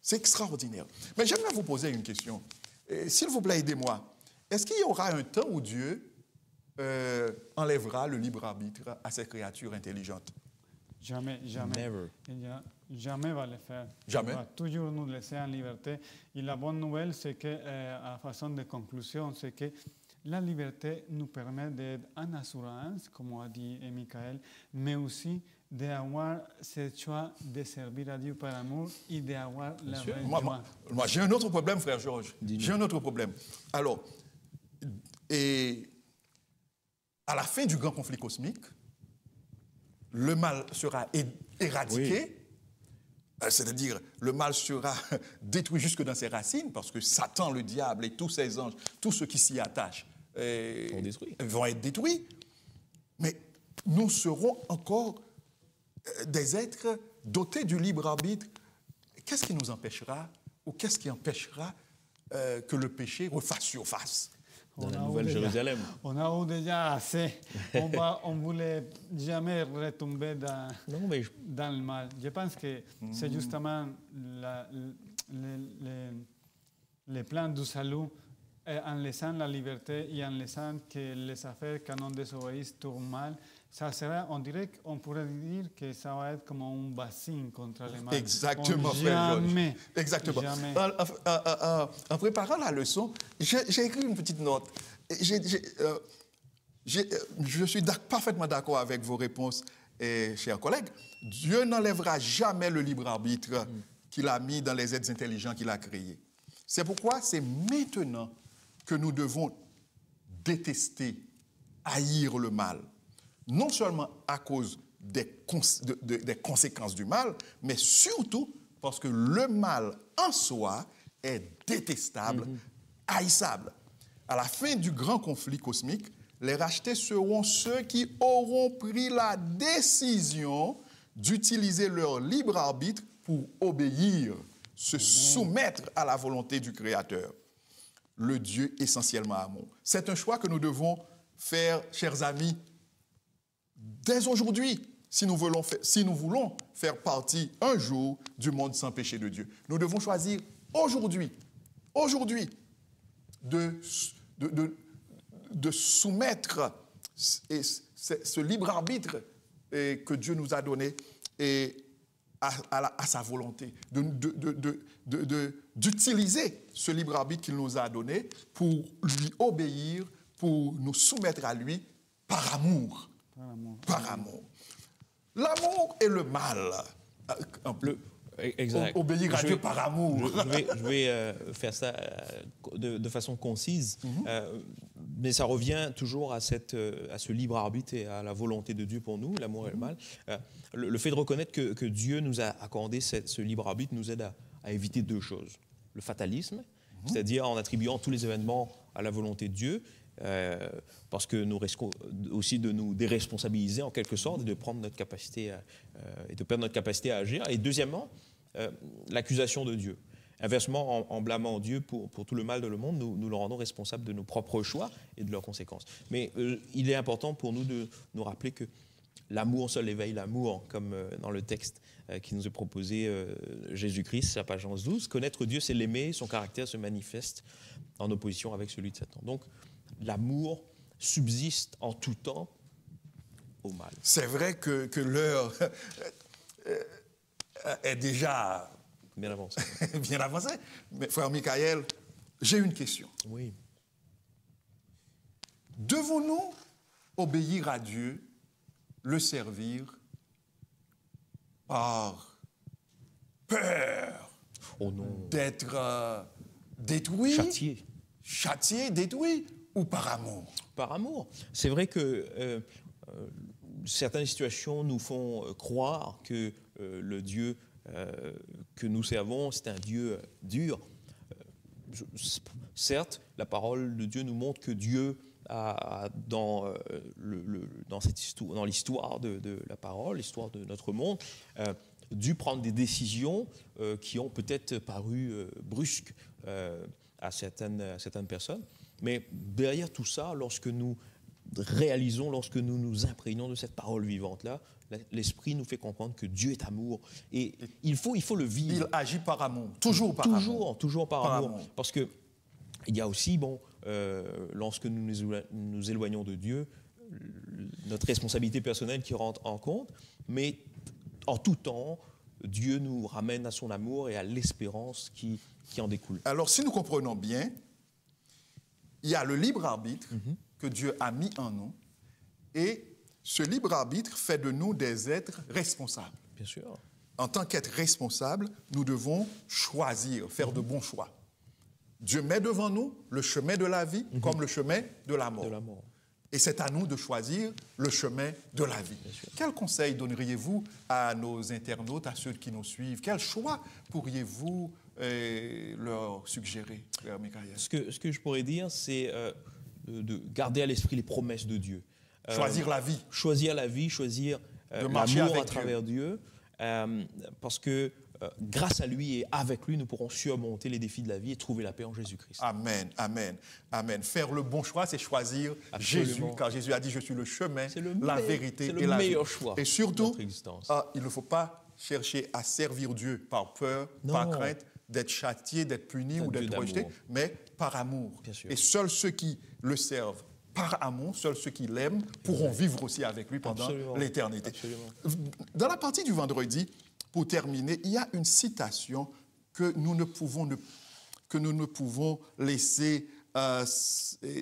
C'est extraordinaire. Mais j'aimerais vous poser une question. S'il vous plaît, aidez-moi. Est-ce qu'il y aura un temps où Dieu enlèvera le libre arbitre à ces créatures intelligentes? Jamais, jamais. Never. Jamais va le faire. Jamais. Il va toujours nous laisser en liberté. Et la bonne nouvelle, c'est que, à façon de conclusion, c'est que la liberté nous permet d'être en assurance, comme a dit Michael, mais aussi d'avoir ce choix de servir à Dieu par amour et d'avoir la vraie joie. Moi, j'ai un autre problème, frère Georges. J'ai un autre problème. Alors, et à la fin du grand conflit cosmique, le mal sera éradiqué, c'est-à-dire le mal sera détruit jusque dans ses racines, parce que Satan, le diable et tous ses anges, tous ceux qui s'y attachent, vont être détruits. Mais nous serons encore des êtres dotés du libre arbitre. Qu'est-ce qui nous empêchera, ou qu'est-ce qui empêchera que le péché refasse surface? Dans la Nouvelle Jérusalem. On a eu déjà assez. On ne voulait jamais retomber dans le mal. Je pense que c'est justement le plan du salut, en laissant la liberté et en laissant que les affaires, quand on désobéisse, tournent mal. Ça sera, on dirait qu'on pourrait dire que ça va être comme un bassin contre le mal. Exactement, frère Georges. Exactement. Jamais. En préparant la leçon, j'ai écrit une petite note. Je suis parfaitement d'accord avec vos réponses. chers collègues, Dieu n'enlèvera jamais le libre arbitre qu'il a mis dans les êtres intelligents qu'il a créés. C'est pourquoi c'est maintenant que nous devons détester, haïr le mal. Non seulement à cause des conséquences du mal, mais surtout parce que le mal en soi est détestable, haïssable. À la fin du grand conflit cosmique, les rachetés seront ceux qui auront pris la décision d'utiliser leur libre arbitre pour obéir, se soumettre à la volonté du Créateur, le Dieu essentiellement amour. C'est un choix que nous devons faire, chers amis, dès aujourd'hui, si nous voulons faire partie un jour du monde sans péché de Dieu. Nous devons choisir aujourd'hui, de soumettre ce libre arbitre que Dieu nous a donné à sa volonté, d'utiliser ce libre arbitre qu'il nous a donné pour lui obéir, pour nous soumettre à lui par amour. Par amour. L'amour et le mal. Exact. Obéir à Dieu par amour. Je vais faire ça de façon concise, mais ça revient toujours à ce libre arbitre et à la volonté de Dieu pour nous, l'amour et le mal. Le fait de reconnaître que Dieu nous a accordé ce libre arbitre nous aide à éviter deux choses. Le fatalisme, c'est-à-dire en attribuant tous les événements à la volonté de Dieu, parce que nous risquons aussi de nous déresponsabiliser en quelque sorte et de prendre notre capacité et de perdre notre capacité à agir. Et deuxièmement, l'accusation de Dieu. Inversement, en blâmant Dieu pour tout le mal de le monde, nous le rendons responsable de nos propres choix et de leurs conséquences. Mais il est important pour nous de nous rappeler que l'amour seul éveille l'amour, comme dans le texte qui nous est proposé, Jésus-Christ, à page 11-12. Connaître Dieu, c'est l'aimer, son caractère se manifeste en opposition avec celui de Satan. Donc, l'amour subsiste en tout temps au mal. C'est vrai que l'heure est déjà bien avancée. Bien avancée. Mais frère Michael, j'ai une question. Oui. Devons-nous obéir à Dieu, le servir par peur d'être détruit, châtié, détruit, ou par amour? Par amour. C'est vrai que certaines situations nous font croire que le Dieu que nous servons, c'est un Dieu dur. Certes, la parole de Dieu nous montre que Dieu a, dans l'histoire de la parole, l'histoire de notre monde, dû prendre des décisions qui ont peut-être paru brusques à certaines personnes. Mais derrière tout ça, lorsque nous réalisons, lorsque nous nous imprégnons de cette parole vivante-là, l'Esprit nous fait comprendre que Dieu est amour. Et il faut le vivre. Il agit par amour, toujours par amour. Toujours par amour. Parce qu'il y a aussi, lorsque nous nous éloignons de Dieu, notre responsabilité personnelle qui rentre en compte, mais en tout temps, Dieu nous ramène à son amour et à l'espérance qui en découle. Alors, si nous comprenons bien, il y a le libre arbitre que Dieu a mis en nous, et ce libre arbitre fait de nous des êtres responsables. Bien sûr. En tant qu'être responsable, nous devons choisir, faire de bons choix. Dieu met devant nous le chemin de la vie comme le chemin de la mort. Et c'est à nous de choisir le chemin de la vie. Quel conseil donneriez-vous à nos internautes, à ceux qui nous suivent? Quel choix pourriez-vous leur suggérer, Frère Michael? Ce que je pourrais dire, c'est de garder à l'esprit les promesses de Dieu. Choisir la vie. Choisir la vie, choisir l'amour à travers Dieu. Parce que grâce à lui et avec lui, nous pourrons surmonter les défis de la vie et trouver la paix en Jésus-Christ. Amen, amen, amen. Faire le bon choix, c'est choisir Jésus, car Jésus a dit, je suis le chemin, la vérité et la vie. C'est le meilleur choix. Et surtout, il ne faut pas chercher à servir Dieu par peur, par crainte d'être châtié, d'être puni ou d'être rejeté, mais par amour. Et seuls ceux qui le servent par amour, seuls ceux qui l'aiment pourront vivre aussi avec lui pendant l'éternité. Dans la partie du vendredi, pour terminer, il y a une citation que nous ne pouvons laisser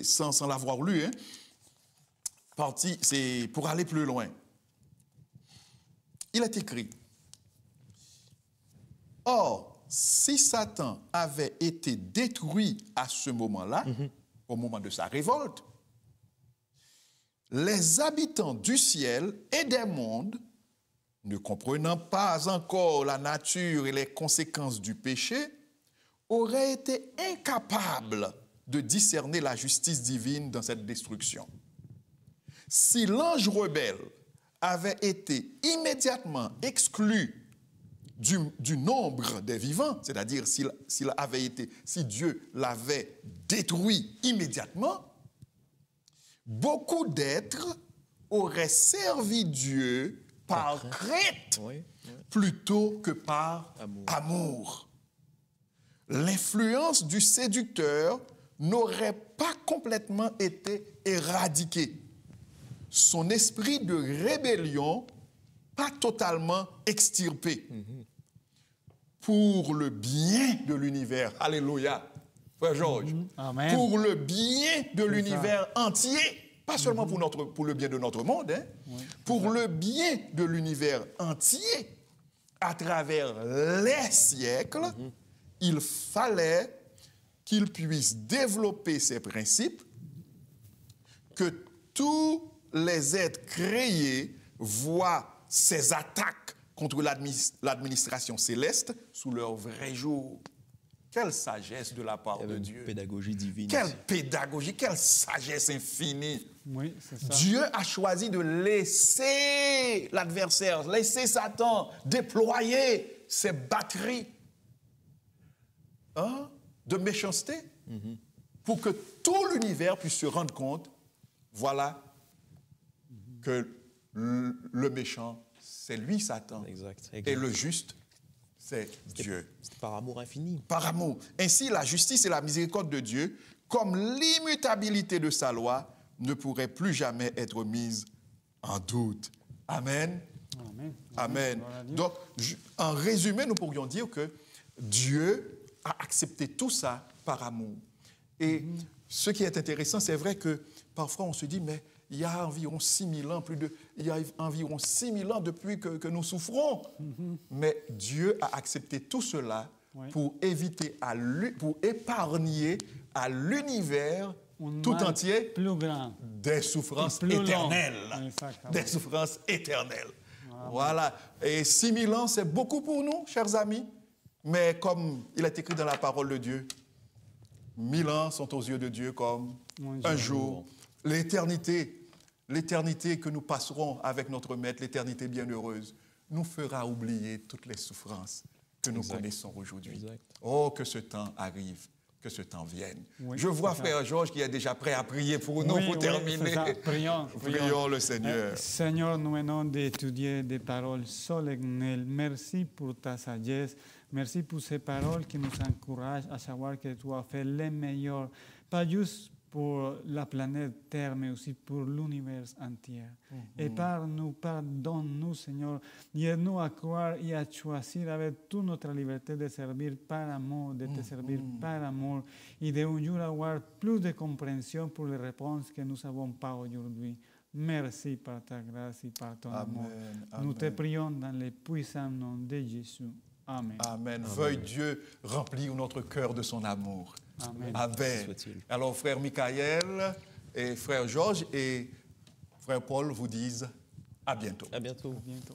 sans l'avoir lue. C'est pour aller plus loin. il est écrit, « Or, si Satan avait été détruit à ce moment-là, au moment de sa révolte, les habitants du ciel et des mondes, ne comprenant pas encore la nature et les conséquences du péché, auraient été incapables de discerner la justice divine dans cette destruction. Si l'ange rebelle avait été immédiatement exclu du nombre des vivants, c'est-à-dire si Dieu l'avait détruit immédiatement, beaucoup d'êtres auraient servi Dieu par crainte plutôt que par amour. L'influence du séducteur n'aurait pas complètement été éradiquée. Son esprit de rébellion pas totalement extirpé. Pour le bien de l'univers. Alléluia. Frère Georges. Amen. Pour le bien de l'univers entier. Pas seulement pour le bien de notre monde. Pour le bien de l'univers entier. À travers les siècles, il fallait qu'il puisse développer ces principes que tous les êtres créés voient ces attaques contre l'administration céleste sous leur vrai jour. Quelle sagesse de la part de Dieu. Pédagogie divine. Quelle pédagogie, quelle sagesse infinie. Oui, c'est ça. Dieu a choisi de laisser l'adversaire, laisser Satan déployer ses batteries de méchanceté pour que tout l'univers puisse se rendre compte, voilà, que le méchant, c'est lui, Satan. Exact. Et le juste, c'est Dieu. C'est par amour infini. Par amour. Ainsi, la justice et la miséricorde de Dieu, comme l'immutabilité de sa loi, ne pourraient plus jamais être mises en doute. Amen. Amen. Amen. Donc, en résumé, nous pourrions dire que Dieu a accepté tout ça par amour. Et ce qui est intéressant, c'est vrai que parfois on se dit, mais il y a environ 6000 ans, il y a environ 6000 ans depuis que nous souffrons. Mais Dieu a accepté tout cela pour épargner à l'univers tout entier plus grand. des souffrances éternelles. Des souffrances éternelles. Voilà. Et 6000 ans, c'est beaucoup pour nous, chers amis. Mais comme il est écrit dans la parole de Dieu, 1000 ans sont aux yeux de Dieu comme un jour. L'éternité que nous passerons avec notre Maître, l'éternité bienheureuse, nous fera oublier toutes les souffrances que nous connaissons aujourd'hui. Oh, que ce temps arrive, que ce temps vienne. Oui, je vois frère Georges qui est déjà prêt à prier pour nous, pour terminer. Prions le Seigneur. Seigneur, nous venons d'étudier des paroles solennelles. Merci pour ta sagesse. Merci pour ces paroles qui nous encouragent à savoir que tu as fait le meilleur, pas juste pour la planète Terre, mais aussi pour l'univers entier. Et pardonne-nous, Seigneur. Aide-nous à croire et à choisir avec toute notre liberté de servir par amour, de te servir par amour, et de un jour avoir plus de compréhension pour les réponses que nous n'avons pas aujourd'hui. Merci par ta grâce et par ton amour. Nous te prions dans le puissant nom de Jésus. Amen. Amen. Veuille Dieu remplir notre cœur de son amour. Amen. Amen. Alors, frère Michael et frère Georges et frère Paul vous disent à bientôt. À bientôt. À bientôt.